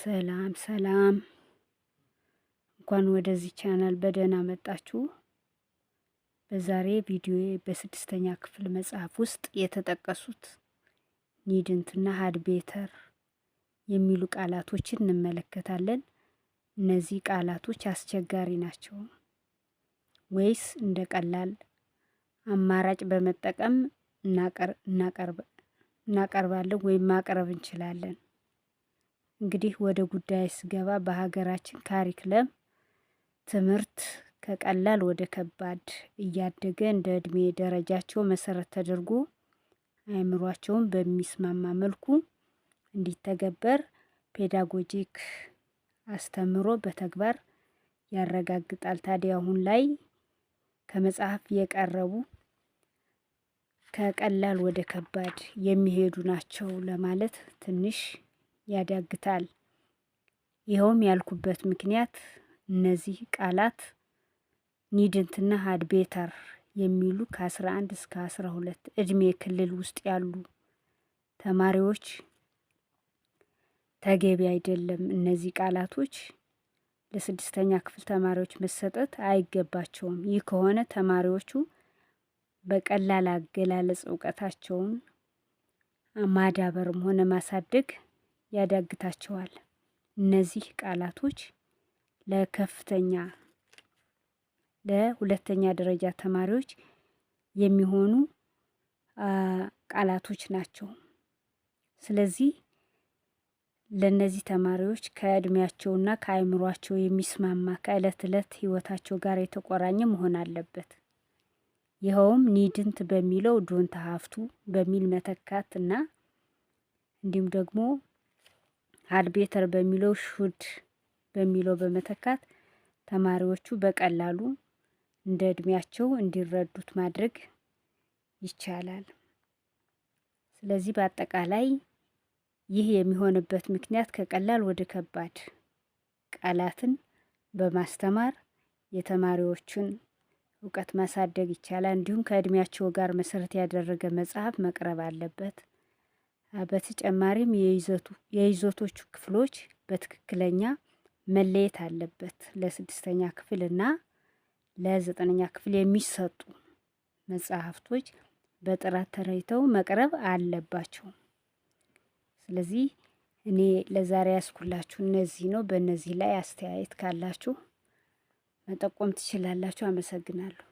ሰላም ሰላም፣ እንኳን ወደዚህ ቻናል በደህና መጣችሁ። በዛሬ ቪዲዮ በስድስተኛ ክፍል መጽሐፍ ውስጥ የተጠቀሱት ኒድንትና ሃድ ቤተር የሚሉ ቃላቶችን እንመለከታለን። እነዚህ ቃላቶች አስቸጋሪ ናቸው ወይስ እንደ ቀላል አማራጭ በመጠቀም እናቀርባለን ወይም ማቅረብ እንችላለን? እንግዲህ ወደ ጉዳይ ስገባ በሀገራችን ካሪክለም ትምህርት ከቀላል ወደ ከባድ እያደገ እንደ እድሜ ደረጃቸው መሰረት ተደርጎ አእምሯቸውን በሚስማማ መልኩ እንዲተገበር ፔዳጎጂክ አስተምሮ በተግባር ያረጋግጣል። ታዲያ አሁን ላይ ከመጽሐፍ የቀረቡ ከቀላል ወደ ከባድ የሚሄዱ ናቸው ለማለት ትንሽ ያዳግታል። ይኸውም ያልኩበት ምክንያት እነዚህ ቃላት ኒድንትና ሃድ ቤተር የሚሉ ከ11 እስከ 12 እድሜ ክልል ውስጥ ያሉ ተማሪዎች ተገቢ አይደለም። እነዚህ ቃላቶች ለስድስተኛ ክፍል ተማሪዎች መሰጠት አይገባቸውም። ይህ ከሆነ ተማሪዎቹ በቀላል አገላለጽ እውቀታቸውን ማዳበርም ሆነ ማሳደግ ያዳግታቸዋል። እነዚህ ቃላቶች ለሁለተኛ ደረጃ ተማሪዎች የሚሆኑ ቃላቶች ናቸው። ስለዚህ ለነዚህ ተማሪዎች ከእድሜያቸውና ከአእምሯቸው የሚስማማ ከእለት እለት ህይወታቸው ጋር የተቆራኘ መሆን አለበት። ይኸውም ኒድንት በሚለው ዶንት ሃፍቱ በሚል መተካት እና እንዲሁም ደግሞ ሃድ ቤተር በሚለው ሹድ በሚለው በመተካት ተማሪዎቹ በቀላሉ እንደ እድሜያቸው እንዲረዱት ማድረግ ይቻላል። ስለዚህ በአጠቃላይ ይህ የሚሆንበት ምክንያት ከቀላል ወደ ከባድ ቃላትን በማስተማር የተማሪዎችን እውቀት ማሳደግ ይቻላል። እንዲሁም ከእድሜያቸው ጋር መሰረት ያደረገ መጽሐፍ መቅረብ አለበት። በተጨማሪም የይዘቶቹ ክፍሎች በትክክለኛ መለየት አለበት። ለስድስተኛ ክፍል እና ለዘጠነኛ ክፍል የሚሰጡ መጽሐፍቶች በጥራት ተለይተው መቅረብ አለባቸው። ስለዚህ እኔ ለዛሬ ያስኩላችሁ እነዚህ ነው። በእነዚህ ላይ አስተያየት ካላችሁ መጠቆም ትችላላችሁ። አመሰግናለሁ።